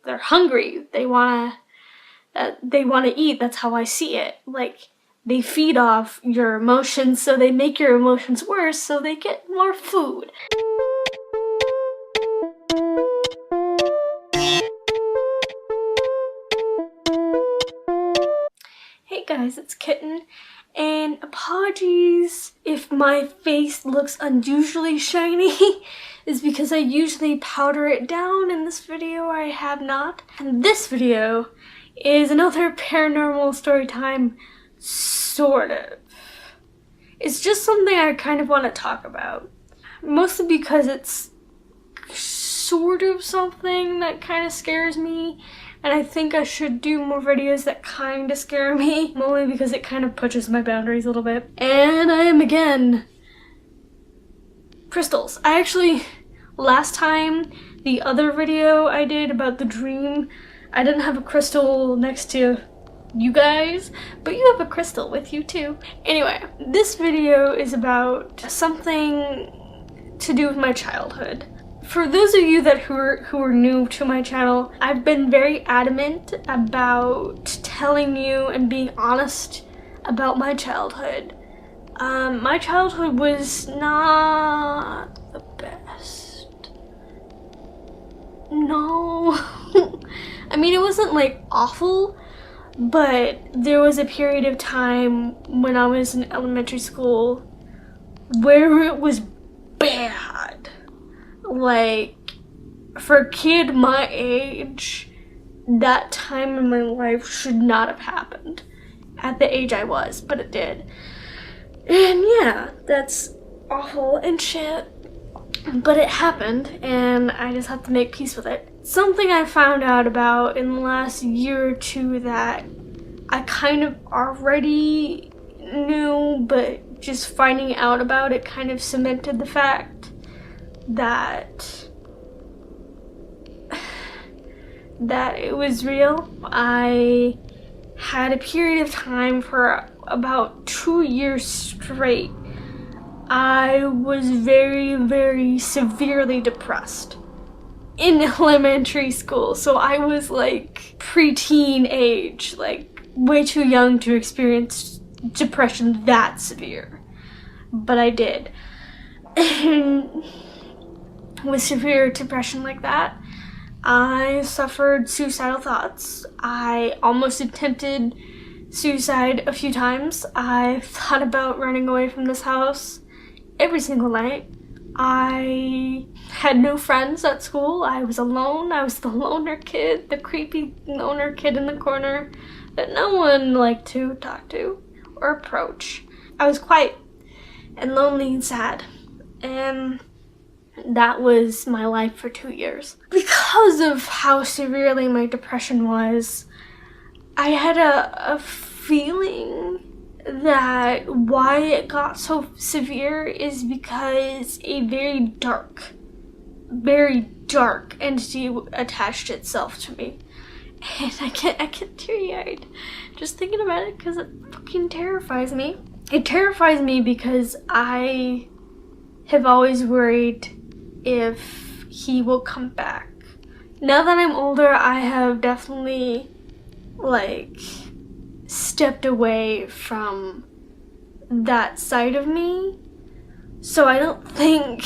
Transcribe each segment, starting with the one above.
they're hungry. They wanna eat. That's how I see it. Like, they feed off your emotions, so they make your emotions worse, so they get more food. Hey guys, it's Kitten, and apologies if my face looks unusually shiny. Is because I usually powder it down. In this video I have not. And this video is another paranormal story time, sort of. It's just something I kind of want to talk about. Mostly because it's sort of something that kind of scares me. And I think I should do more videos that kind of scare me, only because it kind of pushes my boundaries a little bit. And I am again, crystals. I actually, last time, the other video I did about the dream, I didn't have a crystal next to you guys, but you have a crystal with you too. Anyway, this video is about something to do with my childhood. For those of you who are new to my channel, I've been very adamant about telling you and being honest about my childhood. My childhood was not the best. No. I mean, it wasn't like awful, but there was a period of time when I was in elementary school where it was bad. Like, for a kid my age, that time in my life should not have happened at the age I was, but it did. And yeah, that's awful and shit, but it happened, and I just have to make peace with it. Something I found out about in the last year or two that I kind of already knew, but just finding out about it kind of cemented the fact that it was real. I had a period of time for about 2 years straight. I was very, very severely depressed in elementary school. So I was like preteen age, like way too young to experience depression that severe. But I did. And with severe depression like that, I suffered suicidal thoughts. I almost attempted suicide a few times. I thought about running away from this house every single night. I had no friends at school. I was alone. I was the loner kid, the creepy loner kid in the corner that no one liked to talk to or approach. I was quiet and lonely and sad. And that was my life for 2 years. Because of how severely my depression was, I had a feeling that why it got so severe is because a very dark entity attached itself to me. And I get teary-eyed just thinking about it because it fucking terrifies me. It terrifies me because I have always worried if he will come back. Now that I'm older, I have definitely like stepped away from that side of me. So I don't think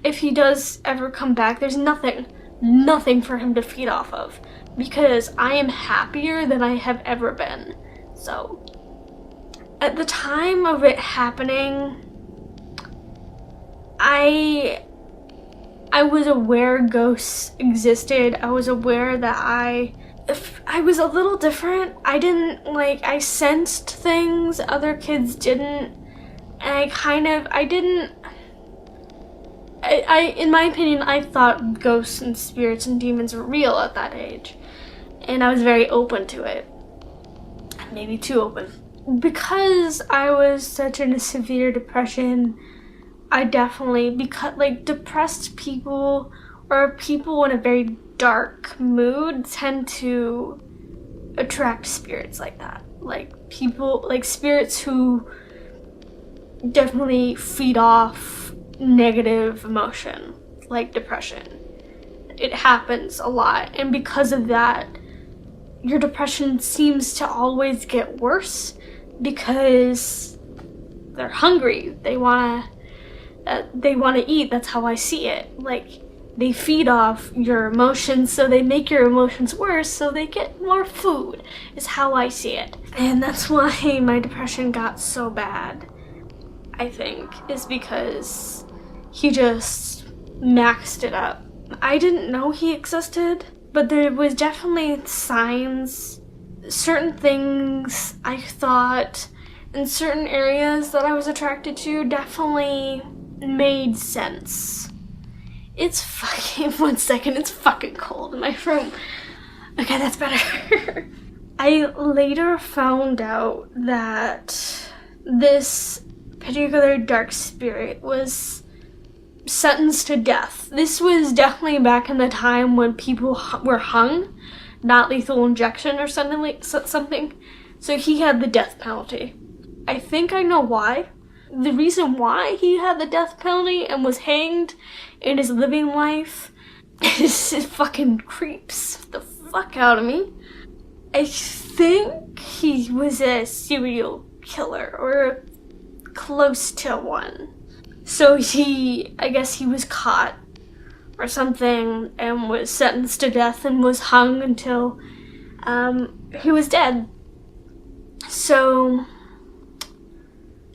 if he does ever come back, there's nothing for him to feed off of, because I am happier than I have ever been. So at the time of it happening, I was aware ghosts existed. I was aware that I was a little different. I sensed things other kids didn't. And in my opinion, I thought ghosts and spirits and demons were real at that age. And I was very open to it. Maybe too open. Because I was such in a severe depression, I definitely, because like depressed people or people in a very dark mood tend to attract spirits like that. Like people, like spirits who definitely feed off negative emotion, like depression. It happens a lot, and because of that, your depression seems to always get worse because they're hungry. They wanna eat. That's how I see it. Like, they feed off your emotions, so they make your emotions worse, so they get more food, is how I see it. And that's why my depression got so bad, I think, is because he just maxed it up. I didn't know he existed, but there was definitely signs. Certain things I thought in certain areas that I was attracted to definitely made sense. It's fucking, one second, it's fucking cold in my room. Okay, that's better. I later found out that this particular dark spirit was sentenced to death. This was definitely back in the time when people were hung, not lethal injection or something. So he had the death penalty. I think I know why. The reason why he had the death penalty and was hanged in his living life is it fucking creeps the fuck out of me. I think he was a serial killer or close to one. So I guess he was caught or something and was sentenced to death and was hung until he was dead. So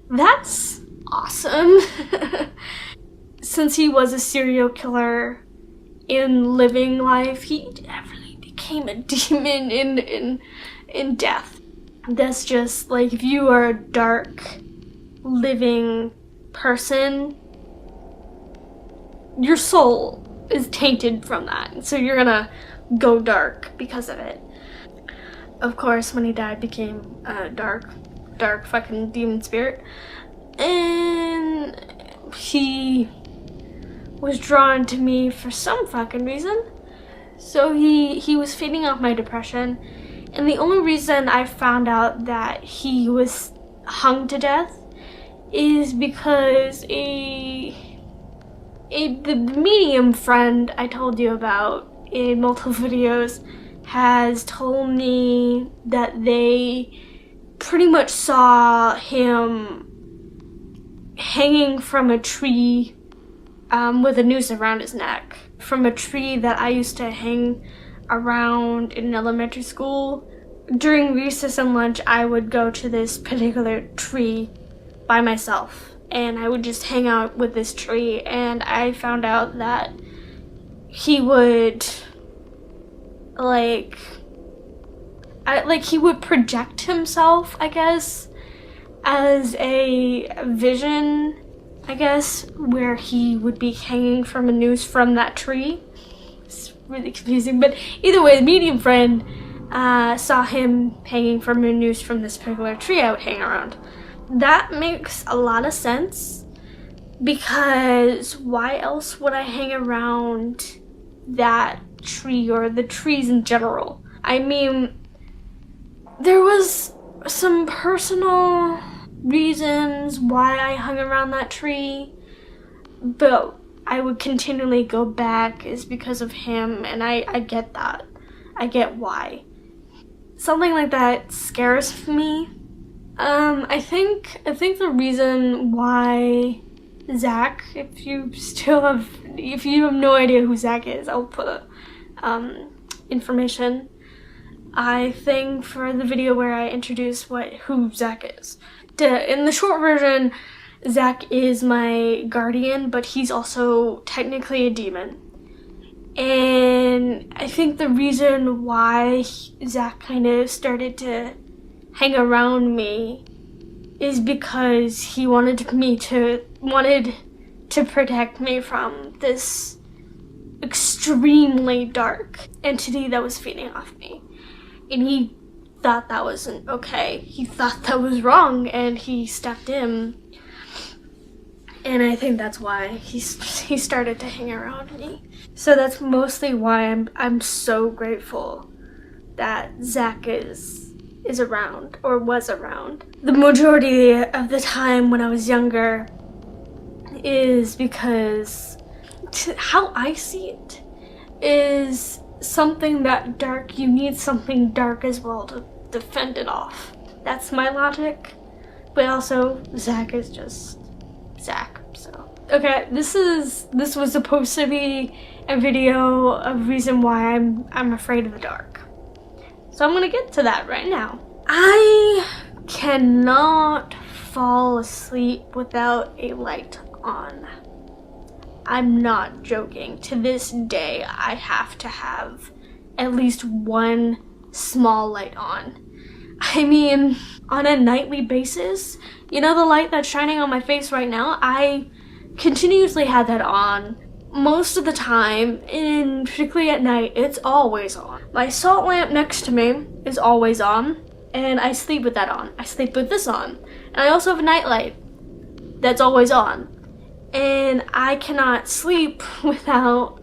that's awesome. Since he was a serial killer in living life, he definitely became a demon in death. That's just like, if you are a dark living person, your soul is tainted from that, so you're gonna go dark because of it. Of course, when he died, became a dark fucking demon spirit, and he was drawn to me for some fucking reason. So he was feeding off my depression, and the only reason I found out that he was hung to death is because the medium friend I told you about in multiple videos has told me that they pretty much saw him hanging from a tree with a noose around his neck, from a tree that I used to hang around in elementary school. During recess and lunch, I would go to this particular tree by myself, and I would just hang out with this tree, and I found out that he would he would project himself, I guess, as a vision, I guess, where he would be hanging from a noose from that tree. It's really confusing, but either way, the medium friend saw him hanging from a noose from this particular tree I would hang around. That makes a lot of sense, because why else would I hang around that tree or the trees in general? I mean, there was some personal reasons why I hung around that tree, but I would continually go back is because of him, and I get that. I get why. Something like that scares me. I think the reason why Zach, if you have no idea who Zach is, I'll put information, I think, for the video where I introduce who Zach is. In the short version, Zach is my guardian, but he's also technically a demon. And I think the reason why Zach kind of started to hang around me is because he wanted to protect me from this extremely dark entity that was feeding off me. And he thought that wasn't okay. He thought that was wrong, and he stepped in. And I think that's why he started to hang around me. So that's mostly why I'm so grateful that Zach is around, or was around. The majority of the time when I was younger is because, how I see it, is something that dark, you need something dark as well to defend it off. That's my logic. But also, Zach is just Zach, so. Okay, this was supposed to be a video of reason why I'm afraid of the dark. So I'm gonna get to that right now. I cannot fall asleep without a light on. I'm not joking. To this day, I have to have at least one small light on. I mean, on a nightly basis, you know the light that's shining on my face right now? I continuously had that on most of the time, and particularly at night, it's always on. My salt lamp next to me is always on, and I sleep with that on. I sleep with this on. And I also have a nightlight that's always on. And I cannot sleep without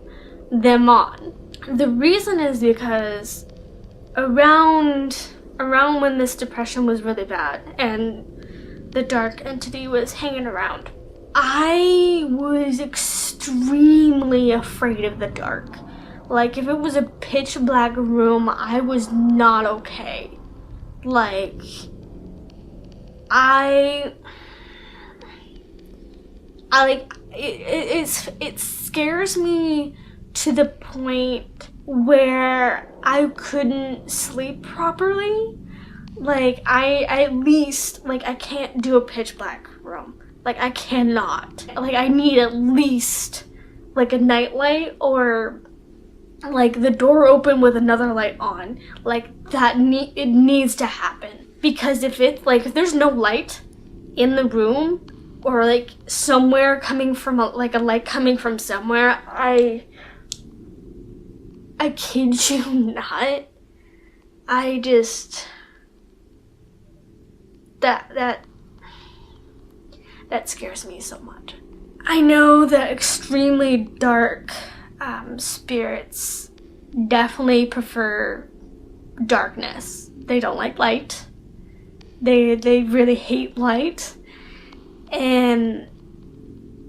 them on. The reason is because around when this depression was really bad and the dark entity was hanging around, I was extremely afraid of the dark. Like, if it was a pitch black room, I was not okay. Like, it scares me to the point where I couldn't sleep properly. Like, I can't do a pitch black room. Like, I cannot. Like, I need at least, like, a nightlight or, like, the door open with another light on. Like, it needs to happen. Because if there's no light in the room, or, like, somewhere coming from, a light coming from somewhere, I kid you not, I just, that scares me so much. I know that extremely dark spirits definitely prefer darkness. They don't like light. They really hate light. And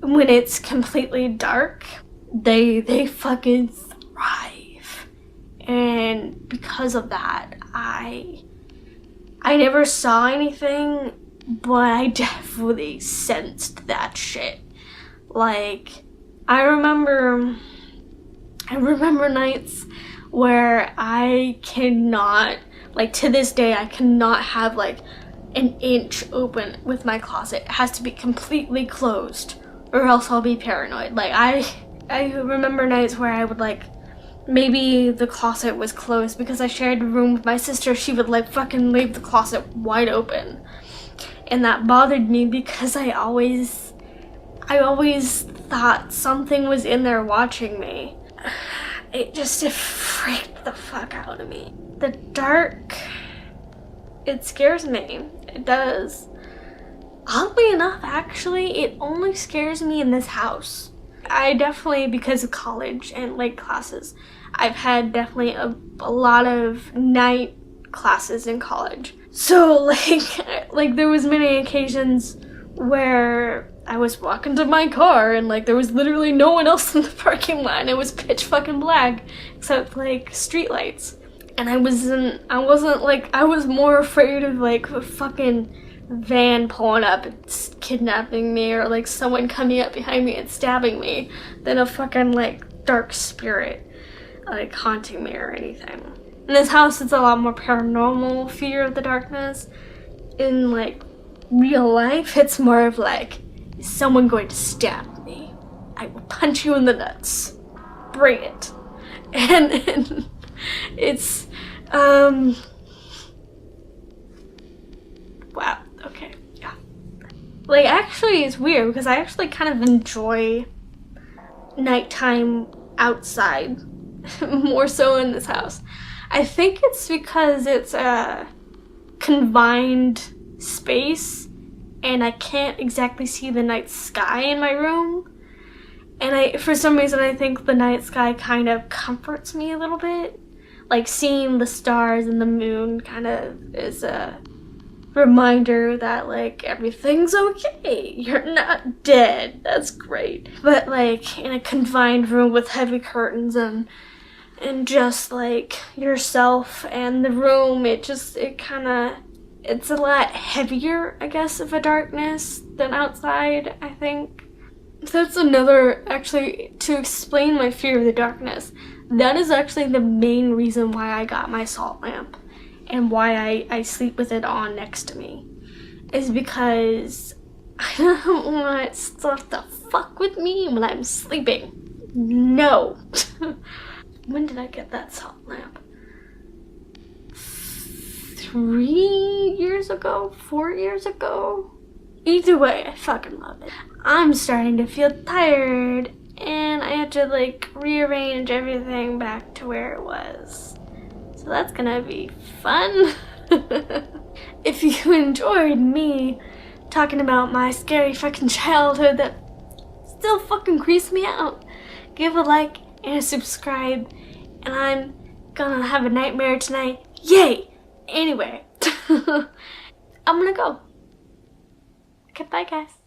when it's completely dark, they fucking thrive. And because of that, I never saw anything, but I definitely sensed that shit. Like, I remember nights where I cannot, like, to this day, I cannot have, like, an inch open with my closet. It has to be completely closed, or else I'll be paranoid. Like, I remember nights where I would, like, maybe the closet was closed because I shared a room with my sister. She would, like, fucking leave the closet wide open. And that bothered me because I always thought something was in there watching me. It freaked the fuck out of me. The dark, it scares me. It does. Oddly enough, actually, it only scares me in this house. I definitely, because of college and late classes, I've had definitely a lot of night classes in college. So, like there was many occasions where I was walking to my car and, like, there was literally no one else in the parking lot and it was pitch fucking black except, like, street lights. And I was more afraid of, like, a fucking van pulling up and kidnapping me, or, like, someone coming up behind me and stabbing me, than a fucking, like, dark spirit, like, haunting me or anything. In this house, it's a lot more paranormal fear of the darkness. In, like, real life, it's more of, like, is someone going to stab me? I will punch you in the nuts. Bring it. And it's, wow, okay, yeah. Like, actually, it's weird, because I actually kind of enjoy nighttime outside more so in this house. I think it's because it's a confined space, and I can't exactly see the night sky in my room. And for some reason, I think the night sky kind of comforts me a little bit. Like, seeing the stars and the moon kind of is a reminder that, like, everything's okay. You're not dead. That's great. But, like, in a confined room with heavy curtains and and just like yourself and the room. It's a lot heavier, I guess, of a darkness than outside, I think. So that's another, actually, to explain my fear of the darkness. That is actually the main reason why I got my salt lamp and why I sleep with it on next to me. Is because I don't want stuff to fuck with me when I'm sleeping. No. When did I get that salt lamp? 3 years ago? 4 years ago? Either way, I fucking love it. I'm starting to feel tired and I have to like rearrange everything back to where it was. So that's gonna be fun. If you enjoyed me talking about my scary fucking childhood that still fucking creeps me out, give a like and a subscribe, and I'm gonna have a nightmare tonight. Yay! Anyway, I'm gonna go. Okay, bye guys.